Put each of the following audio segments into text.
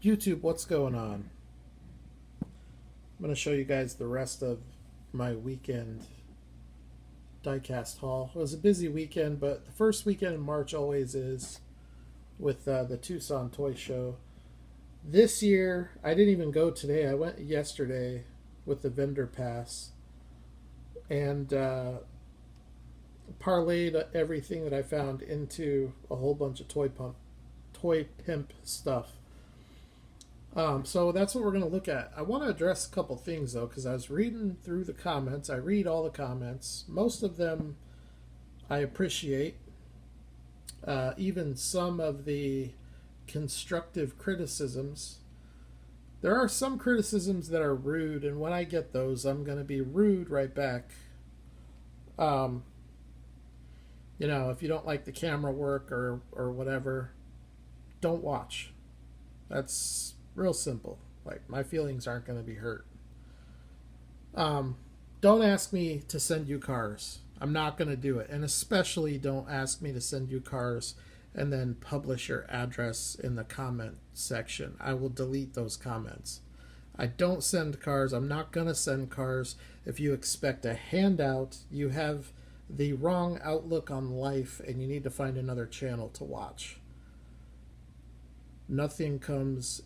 YouTube, what's going on? I'm going to show you guys the rest of my weekend diecast haul. It was a busy weekend, but the first weekend in March always is with the Tucson Toy Show. This year, I didn't even go today. I went yesterday with the vendor pass and parlayed everything that I found into a whole bunch of toy pimp stuff. So that's what we're going to look at. I want to address a couple things though, because I was reading through the comments. I read all the comments. Most of them I appreciate. Even some of the constructive criticisms. There are some criticisms that are rude, and when I get those, I'm going to be rude right back. Um, if you don't like the camera work or whatever, don't watch. That's real simple. Like, my feelings aren't going to be hurt. Um, don't ask me to send you cars. I'm not going to do it. And especially don't ask me to send you cars and then publish your address in the comment section. I will delete those comments. I don't send cars. I'm not going to send cars. If you expect a handout, you have the wrong outlook on life and you need to find another channel to watch. Nothing comes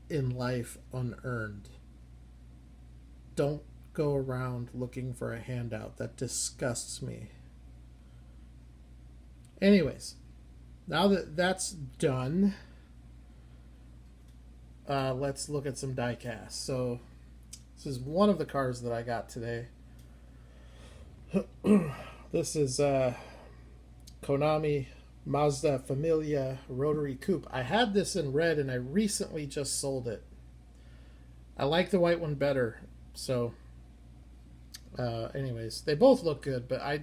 in life unearned. Don't go around looking for a handout. That disgusts me. Anyways, now that that's done, let's look at some diecast. So this is one of the cars that I got today. This is Konami Mazda Familia Rotary Coupe. I had this in red and I recently just sold it. I like the white one better. So anyways, they both look good, but I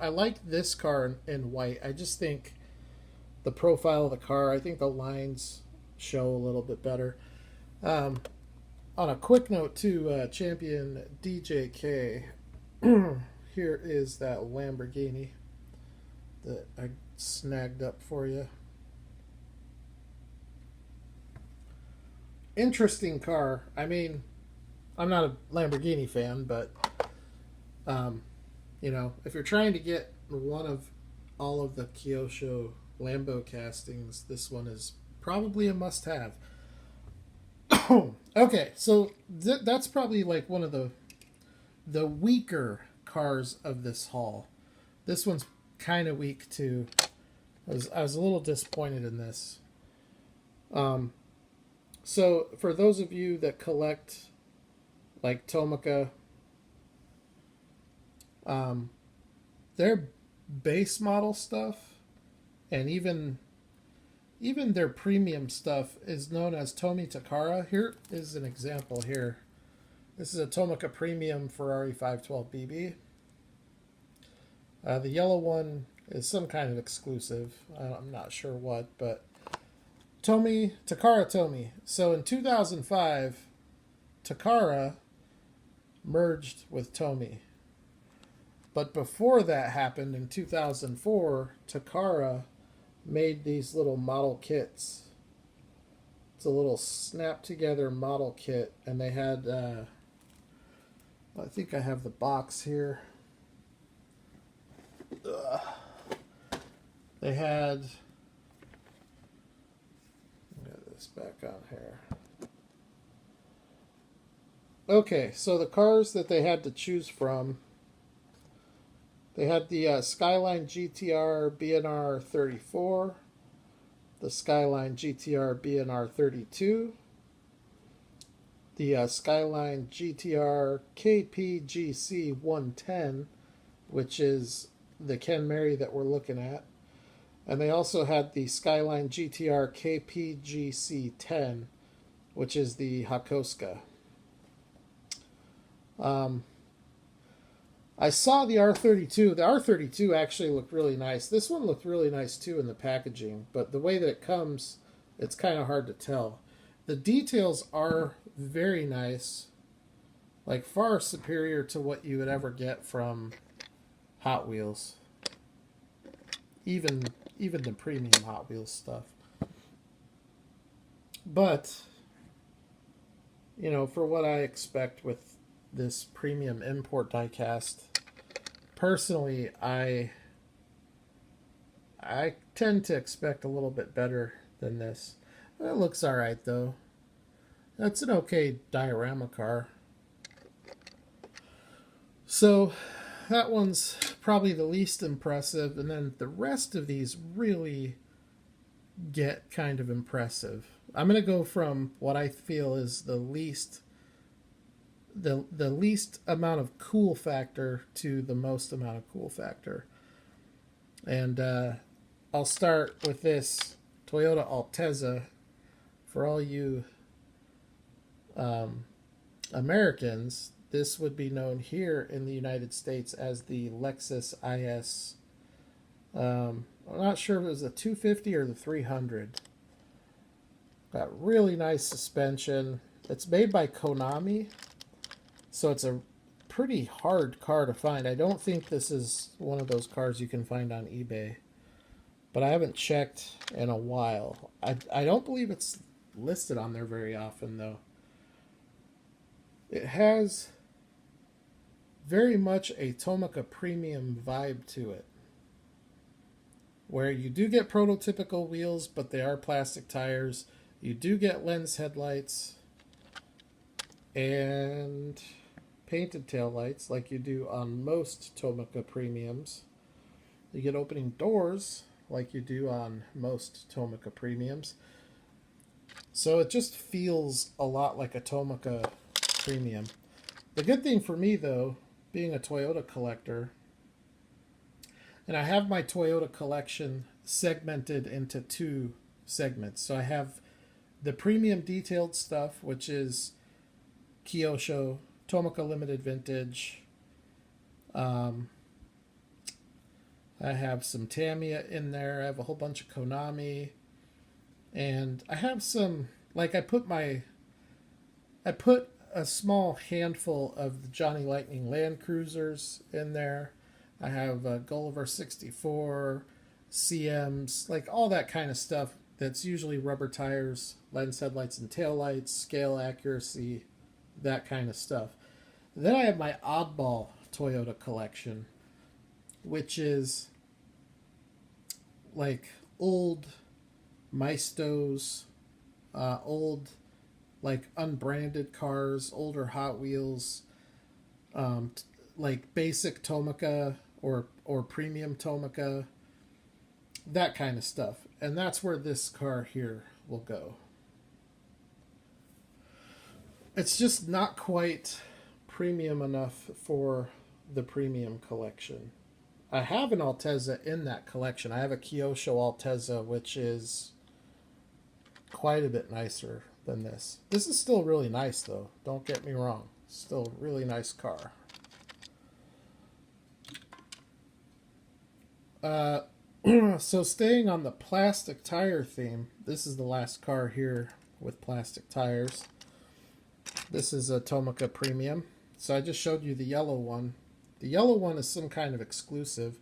like this car in white. I just think the profile of the car, I think the lines show a little bit better. On a quick note too, Champion DJK, here is that Lamborghini that I snagged up for you. Interesting car. I mean, I'm not a Lamborghini fan, but if you're trying to get one of all of the Kyosho Lambo castings, this one is probably a must-have. Okay, so that's probably like one of the weaker cars of this haul. This one's kind of weak too. I was a little disappointed in this. So for those of you that collect like Tomica, their base model stuff and even their premium stuff is known as Tomi Takara. Here is an example here. This is a Tomica Premium Ferrari 512BB. The yellow one is some kind of exclusive. I'm not sure what, but Takara Tomy. So in 2005, Takara merged with Tomy. But before that happened in 2004, Takara made these little model kits. It's a little snap together model kit, and they had I think I have the box here. They had, get this back on here. Okay, so the cars that they had to choose from, they had the Skyline GTR BNR 34, the Skyline GTR BNR 32, the Skyline GTR KPGC 110, which is the Ken Mary that we're looking at. And they also had the Skyline GTR KPGC 10, which is the Hakoska. I saw the R32. The R32 actually looked really nice. This one looked really nice too in the packaging, but the way that it comes, it's kind of hard to tell. The details are very nice, like far superior to what you would ever get from Hot Wheels. Even the premium Hot Wheels stuff. But, you know, for what I expect with this premium import diecast, personally, I tend to expect a little bit better than this. It looks alright though. That's an okay diorama car. So that one's probably the least impressive, and then the rest of these really get kind of impressive. I'm going to go from what I feel is the least amount of cool factor to the most amount of cool factor. And I'll start with this Toyota Altezza. For all you Americans, this would be known here in the United States as the Lexus IS. I'm not sure if it was the 250 or the 300. Got really nice suspension. It's made by Konami, so it's a pretty hard car to find. I don't think this is one of those cars you can find on eBay, but I haven't checked in a while. I don't believe it's listed on there very often, though. It has very much a Tomica premium vibe to it, where you do get prototypical wheels, but they are plastic tires. You do get lens headlights and painted taillights like you do on most Tomica premiums. You get opening doors like you do on most Tomica premiums. So it just feels a lot like a Tomica premium. The good thing for me, though, being a Toyota collector, and I have my Toyota collection segmented into two segments. So I have the premium detailed stuff, which is Kyosho, Tomica Limited Vintage. I have some Tamiya in there. I have a whole bunch of Konami. And I have some, like I put a small handful of the Johnny Lightning Land Cruisers in there. I have a Gulliver 64, CMs, like all that kind of stuff that's usually rubber tires, lens headlights and taillights, scale accuracy, that kind of stuff. Then I have my oddball Toyota collection, which is like old Maestos, old like unbranded cars, older Hot Wheels, like basic Tomica or premium Tomica, that kind of stuff. And that's where this car here will go. It's just not quite premium enough for the premium collection. I have an Altezza in that collection. I have a Kyosho Altezza, which is quite a bit nicer than this. This is still really nice, though. Don't get me wrong. Still a really nice car. So staying on the plastic tire theme, this is the last car here with plastic tires. This is a Tomica Premium. So I just showed you the yellow one. The yellow one is some kind of exclusive.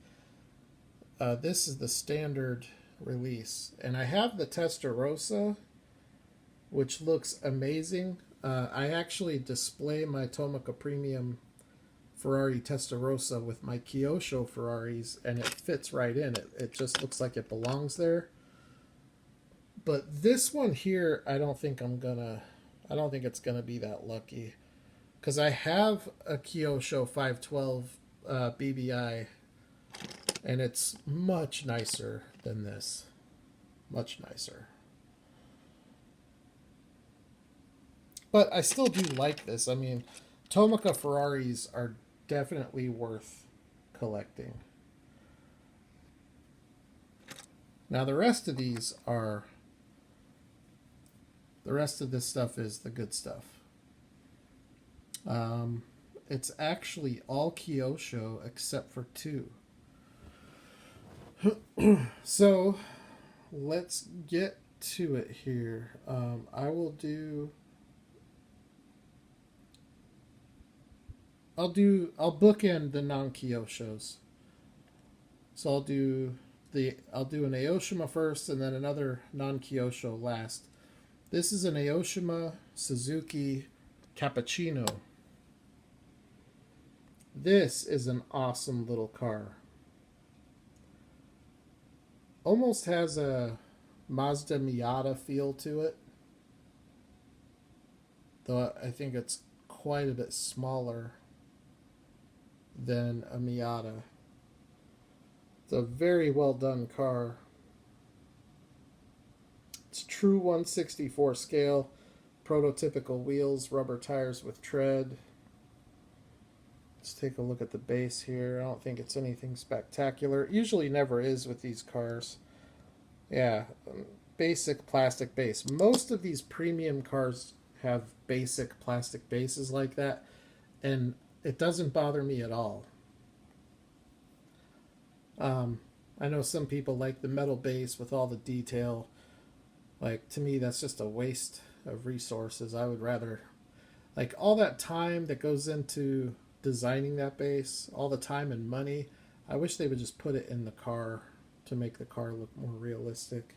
This is the standard release. And I have the Testarossa, which looks amazing. I actually display my Tomica Premium Ferrari Testarossa with my Kyosho Ferraris, and it fits right in. It just looks like it belongs there. But this one here, I don't think it's gonna be that lucky, because I have a Kyosho 512 BBI, and it's much nicer than this. Much nicer. But I still do like this. I mean, Tomica Ferraris are definitely worth collecting. Now the rest of this stuff is the good stuff. It's actually all Kyosho except for two. So let's get to it here. I'll bookend the non-Kyoshos. So I'll do an Aoshima first and then another non-Kyosho last. This is an Aoshima Suzuki Cappuccino. This is an awesome little car. Almost has a Mazda Miata feel to it, though I think it's quite a bit smaller than a Miata. It's a very well done car. It's true 1/64 scale, prototypical wheels, rubber tires with tread. Let's take a look at the base here. I don't think it's anything spectacular. It usually never is with these cars. Yeah, basic plastic base. Most of these premium cars have basic plastic bases like that, and it doesn't bother me at all. I know some people like the metal base with all the detail. Like, to me, that's just a waste of resources. I would rather, like, all that time that goes into designing that base, all the time and money, I wish they would just put it in the car to make the car look more realistic.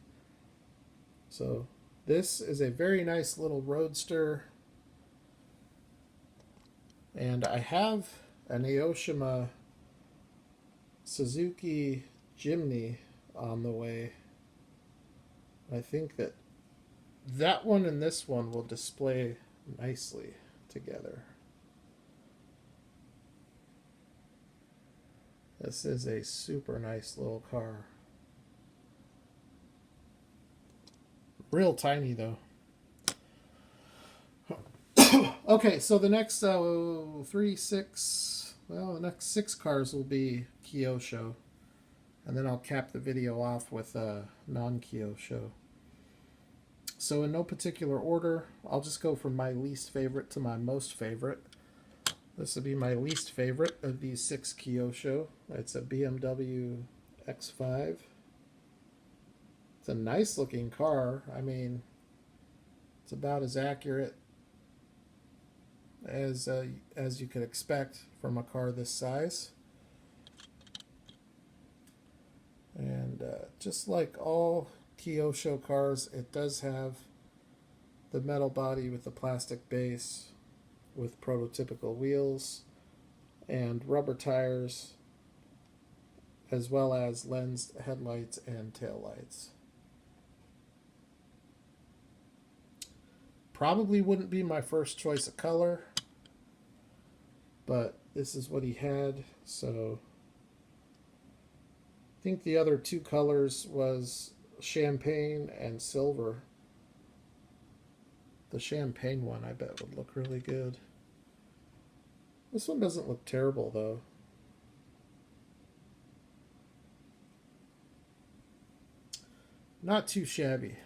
So this is a very nice little roadster, and I have an Aoshima Suzuki Jimny on the way. I think that that one and this one will display nicely together. This is a super nice little car. Real tiny though. Okay, so the next the next 6 cars will be Kyosho. And then I'll cap the video off with a non-Kyosho. So in no particular order, I'll just go from my least favorite to my most favorite. This will be my least favorite of these 6 Kyosho. It's a BMW X5. It's a nice looking car. I mean, it's about as accurate as you could expect from a car this size. And just like all Kyosho cars, it does have the metal body with the plastic base with prototypical wheels and rubber tires, as well as lensed headlights and taillights. Probably wouldn't be my first choice of color, but this is what he had, so I think the other 2 colors was champagne and silver. The champagne one I bet would look really good. This one doesn't look terrible though. Not too shabby.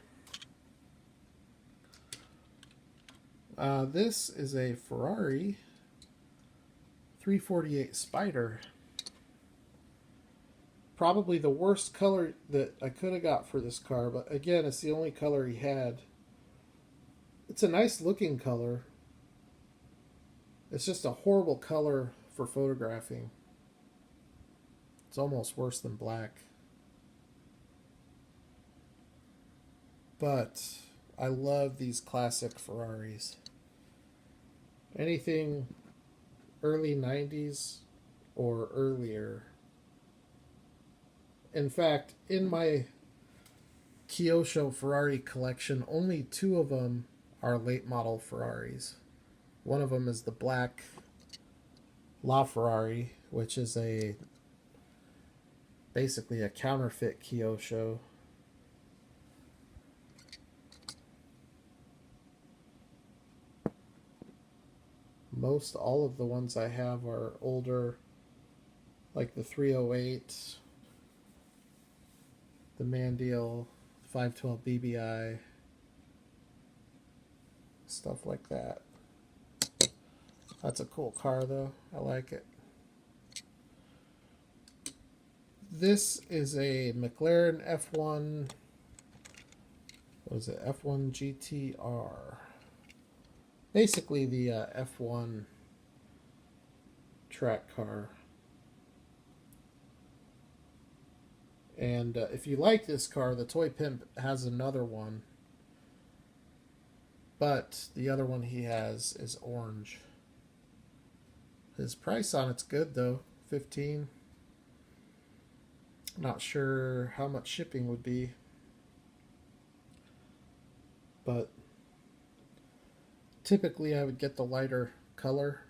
This is a Ferrari 348 Spider. Probably the worst color that I could have got for this car, but again, it's the only color he had. It's a nice looking color. It's just a horrible color for photographing. It's almost worse than black. But I love these classic Ferraris. Anything early 90s or earlier. In fact, in my Kyosho Ferrari collection, only 2 of them are late model Ferraris. One of them is the black LaFerrari, which is basically a counterfeit Kyosho. Most all of the ones I have are older, like the 308, the Mandiel 512 BBI, stuff like that. That's a cool car though. I like it. This is a McLaren F1, what is it? F1 GTR. Basically the F1 track car. And if you like this car, the Toy Pimp has another one. but the other one he has is orange. His price on it's good though, 15. Not sure how much shipping would be, but typically I would get the lighter color,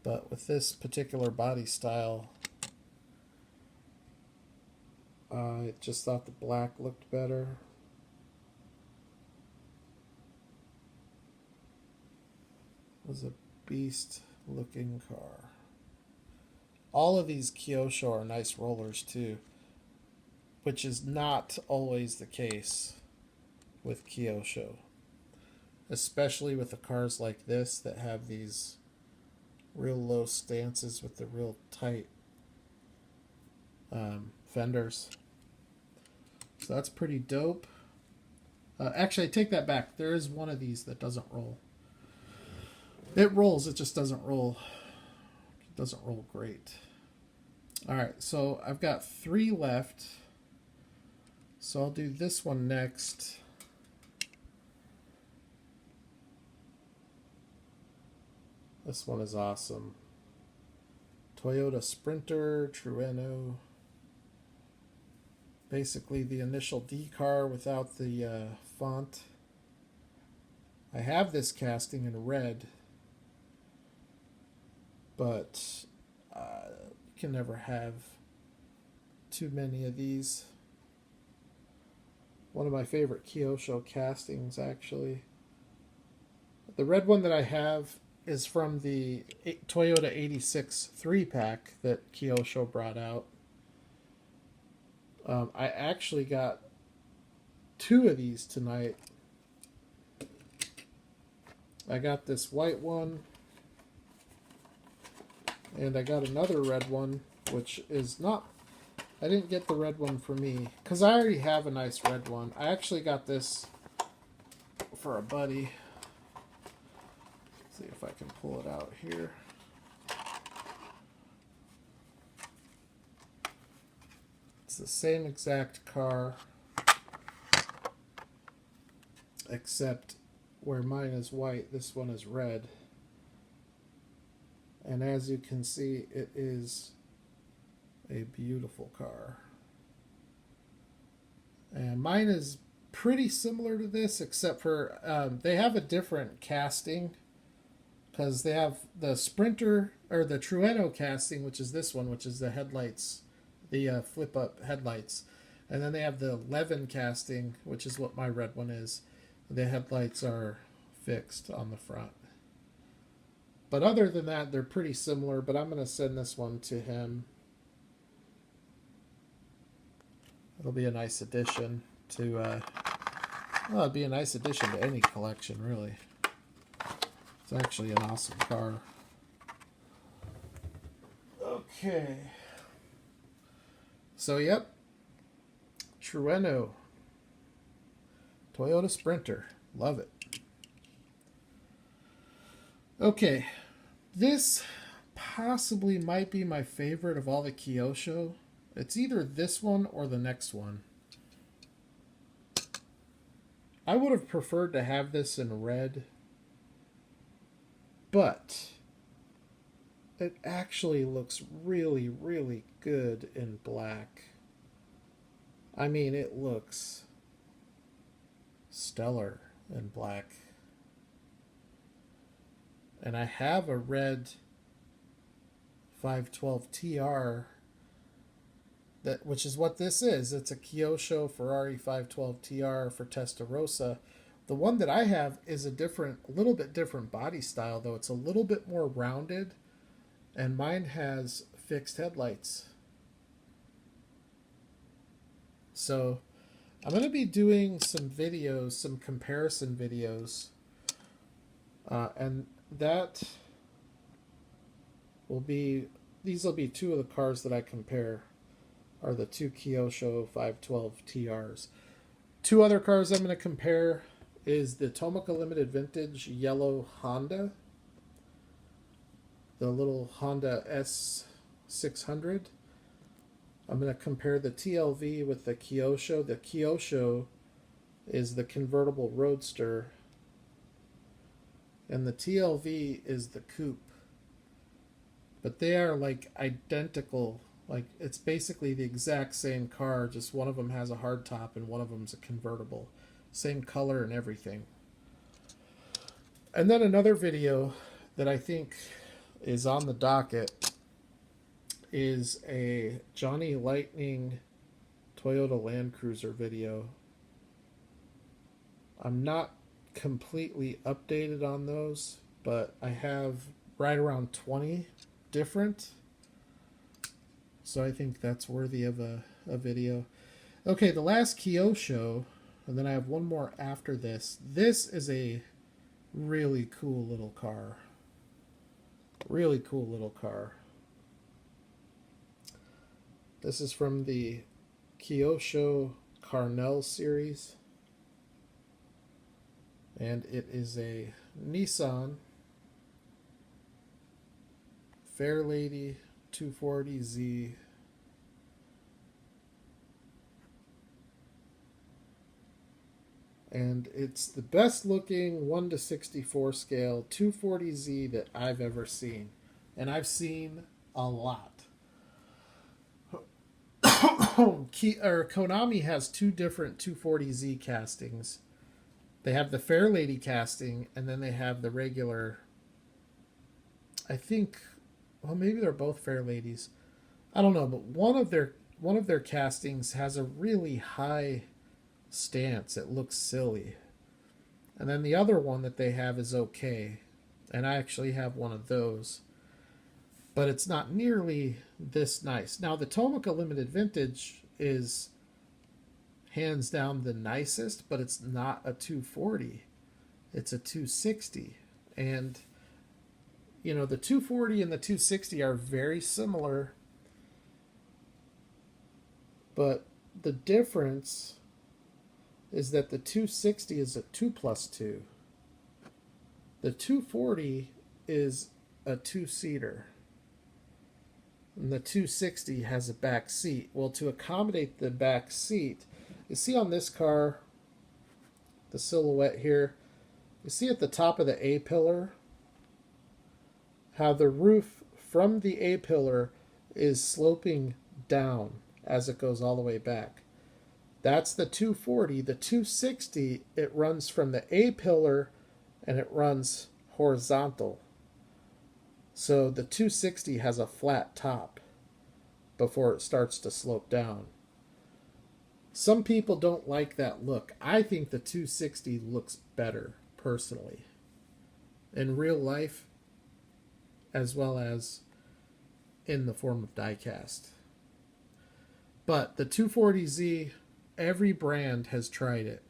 but with this particular body style, I just thought the black looked better. It was a beast looking car. All of these Kyosho are nice rollers too, which is not always the case with Kyosho, especially with the cars like this that have these real low stances with the real tight fenders. So that's pretty dope. Actually, I take that back. There is one of these that doesn't roll. It rolls, it just doesn't roll. It doesn't roll great. Alright, so I've got 3 left. So I'll do this one next. This one is awesome. Toyota Sprinter Trueno. Basically the initial D car without the font. I have this casting in red, but you can never have too many of these. One of my favorite Kyosho castings, actually. The red one that I have is from the Toyota 86 3-pack that Kyosho brought out. I actually got 2 of these tonight. I got this white one, and I got another red one, which is not... I didn't get the red one for me, because I already have a nice red one. I actually got this for a buddy. Let's see if I can pull it out here. It's the same exact car, except where mine is white, this one is red. And as you can see, it is a beautiful car. And mine is pretty similar to this, except for they have a different casting, because they have the Sprinter, or the Trueno casting, which is this one, which is the headlights, the flip-up headlights. And then they have the Levin casting, which is what my red one is. The headlights are fixed on the front. But other than that, they're pretty similar, but I'm going to send this one to him. It'll be a nice addition to, well, it'll be a nice addition to any collection, really. It's actually an awesome car. Okay. So, yep. Trueno. Toyota Sprinter. Love it. Okay. This possibly might be my favorite of all the Kyosho. It's either this one or the next one. I would have preferred to have this in red, but it actually looks really, really good in black. I mean, it looks stellar in black. And I have a red 512 TR, which is what this is. It's a Kyosho Ferrari 512 TR for Testarossa. The one that I have is a little bit different body style, though. It's a little bit more rounded, and mine has fixed headlights. So I'm going to be doing some videos, some comparison videos, and that will be, these will be 2 of the cars that I compare, are the 2 Kyosho 512 TRs. 2 other cars I'm going to compare is the Tomica Limited Vintage Yellow Honda, the little Honda S600. I'm going to compare the TLV with the Kyosho. The Kyosho is the convertible roadster, and the TLV is the coupe. But they are like identical. Like it's basically the exact same car, just one of them has a hardtop and one of them's a convertible. Same color and everything. And then another video that I think is on the docket is a Johnny Lightning Toyota Land Cruiser video. I'm not completely updated on those, but I have right around 20 different. So I think that's worthy of a video. Okay, the last Kyosho, and then I have one more after this. This is a really cool little car. Really cool little car. This is from the Kyosho Carnell series. And it is a Nissan Fairlady 240Z. And it's the best looking 1:64 scale 240Z that I've ever seen. And I've seen a lot. Konami has two different 240Z castings. They have the Fairlady casting, and then they have the regular. I think, well, maybe they're both Fairladies. I don't know, but one of their castings has a really high stance. It looks silly, and then the other one that they have is okay, and I actually have one of those, but it's not nearly this nice. Now the Tomica Limited Vintage is hands down the nicest, but it's not a 240. It's a 260. And, you know, the 240 and the 260 are very similar. But the difference is that the 260 is a 2+2. The 240 is a two-seater. And the 260 has a back seat. Well, to accommodate the back seat, you see on this car, the silhouette here, you see at the top of the A-pillar how the roof from the A-pillar is sloping down as it goes all the way back. That's the 240. The 260, it runs from the A-pillar and it runs horizontal. So the 260 has a flat top before it starts to slope down. Some people don't like that look. I think the 260 looks better, personally, in real life as well as in the form of diecast. But the 240Z, every brand has tried it,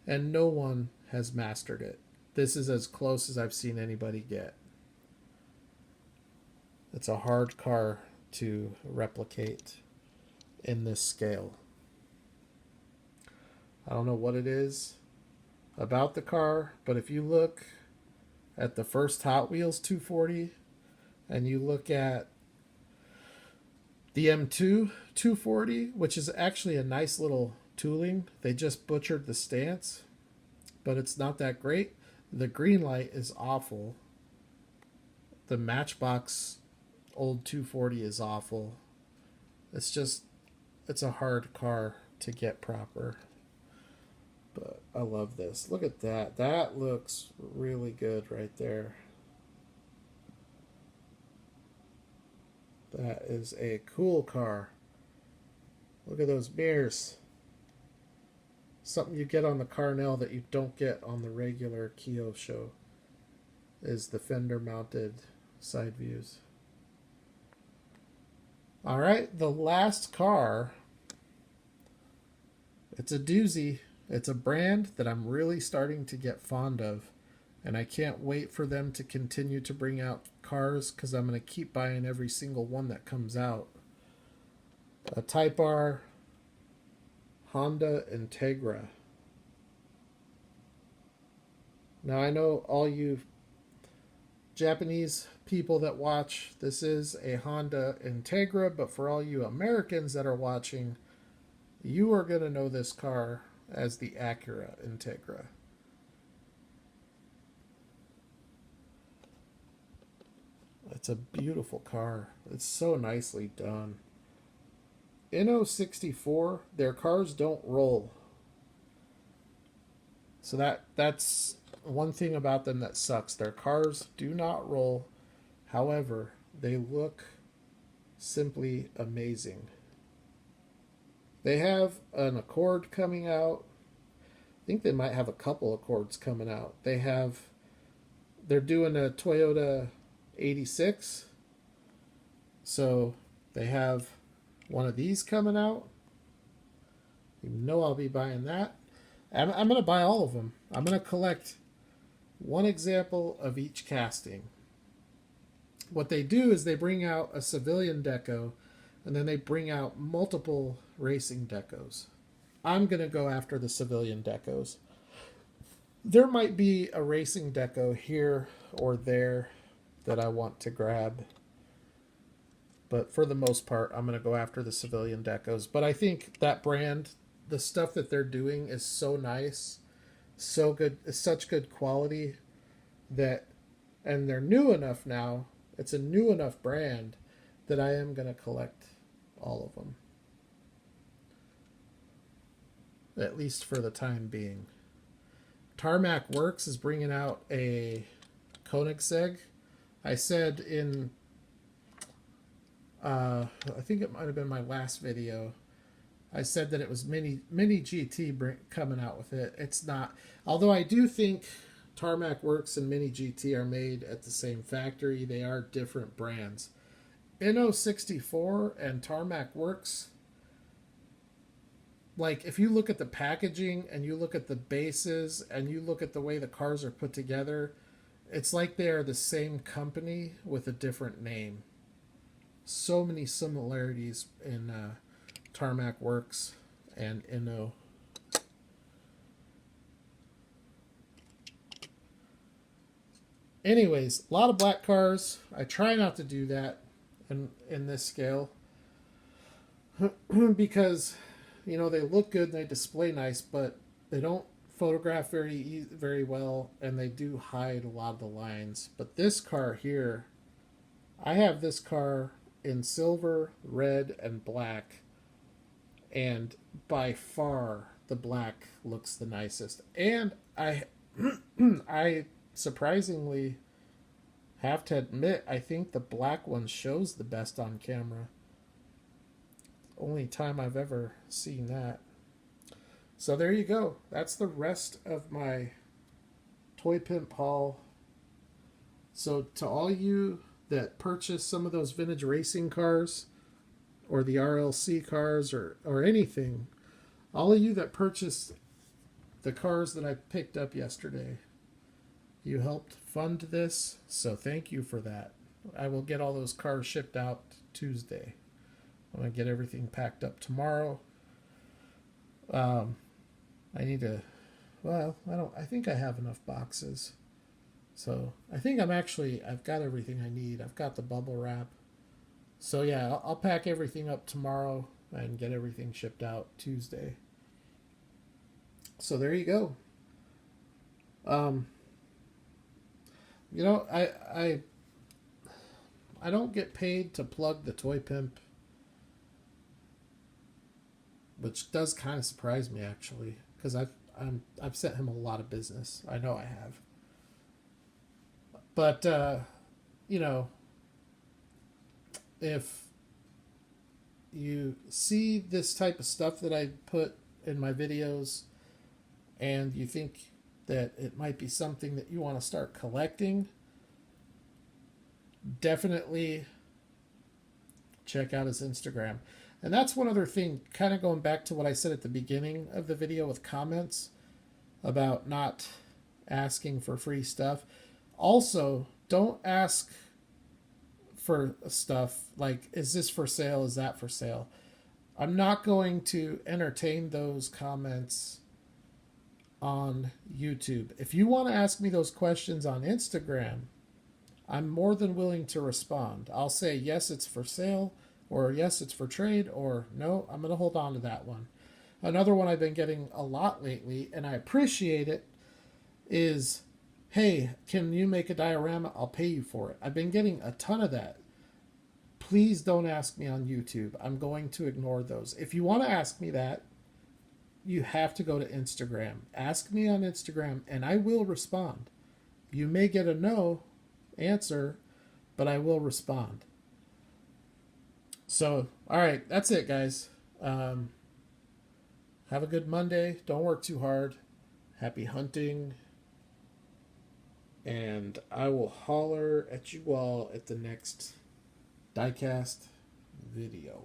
and no one has mastered it. This is as close as I've seen anybody get. It's a hard car to replicate in this scale. I don't know what it is about the car, but if you look at the first Hot Wheels 240 and you look at the M2 240, which is actually a nice little tooling, they just butchered the stance, but it's not that great. The green light is awful. The Matchbox old 240 is awful. It's a hard car to get proper. But I love this. Look at that. That looks really good right there. That is a cool car. Look at those mirrors. Something you get on the Carnell that you don't get on the regular Kyosho is the fender mounted side views. Alright, the last car. It's a doozy. It's a brand that I'm really starting to get fond of, and I can't wait for them to continue to bring out cars because I'm going to keep buying every single one that comes out. A Type R Honda Integra. Now I know all you Japanese people that watch, this is a Honda Integra, but for all you Americans that are watching, you are going to know this car as the Acura Integra. It's a beautiful car. It's so nicely done. Inno 64, their cars don't roll. So that's one thing about them that sucks. Their cars do not roll. However, they look simply amazing. They have an Accord coming out. I think they might have a couple Accords coming out. They're doing a Toyota 86. So they have one of these coming out. You know I'll be buying that. I'm going to buy all of them. I'm going to collect one example of each casting. What they do is they bring out a civilian deco, and then they bring out multiple racing decos. I'm going to go after the civilian decos. There might be a racing deco here or there that I want to grab. But for the most part, I'm going to go after the civilian decos. But I think that brand, the stuff that they're doing is so nice, so good, it's such good quality that, and they're new enough now, it's a new enough brand that I am going to collect all of them. At least for the time being. Tarmac Works is bringing out a Koenigsegg. I said in, I think it might have been my last video, I said that it was Mini GT coming out with it. It's not. Although I do think Tarmac Works and Mini GT are made at the same factory. They are different brands. Inno 64 and Tarmac Works, like if you look at the packaging and you look at the bases and you look at the way the cars are put together, it's like they are the same company with a different name. So many similarities in Tarmac Works and Inno. Anyways, a lot of black cars. I try not to do that in this scale because, you know, they look good and they display nice, but they don't photograph very well, and they do hide a lot of the lines. But this car here, I have this car in silver, red, and black, and by far the black looks the nicest. And I I surprisingly have to admit, I think the black one shows the best on camera. Only time I've ever seen that. So there you go. That's the rest of my Toy Pimp haul. So to all you that purchase some of those vintage racing cars or the RLC cars or anything, all of you that purchased the cars that I picked up yesterday, you helped fund this, so thank you for that. I will get all those cars shipped out Tuesday. I'm going to get everything packed up tomorrow. I need to, well, I think I have enough boxes. So I think I've got everything I need. I've got the bubble wrap. So yeah, I'll pack everything up tomorrow and get everything shipped out Tuesday. So there you go. You know, I don't get paid to plug the Toy Pimp, which does kind of surprise me actually, because I've sent him a lot of business. I know I have. But you know, if you see this type of stuff that I put in my videos and you think that it might be something that you want to start collecting, definitely check out his Instagram. And that's one other thing, kind of going back to what I said at the beginning of the video with comments about not asking for free stuff. Also, don't ask for stuff like, is this for sale? Is that for sale? I'm not going to entertain those comments on YouTube. If you want to ask me those questions on Instagram, I'm more than willing to respond. I'll say, yes, it's for sale, or yes, it's for trade, or no, I'm going to hold on to that one. Another one I've been getting a lot lately, and I appreciate it, is, hey, can you make a diorama? I'll pay you for it. I've been getting a ton of that. Please don't ask me on YouTube. I'm going to ignore those. If you want to ask me that, you have to go to Instagram. Ask me on Instagram and I will respond. You may get a no answer, but I will respond. So, all right, that's it, guys. Have a good Monday. Don't work too hard. Happy hunting. And I will holler at you all at the next Diecast video.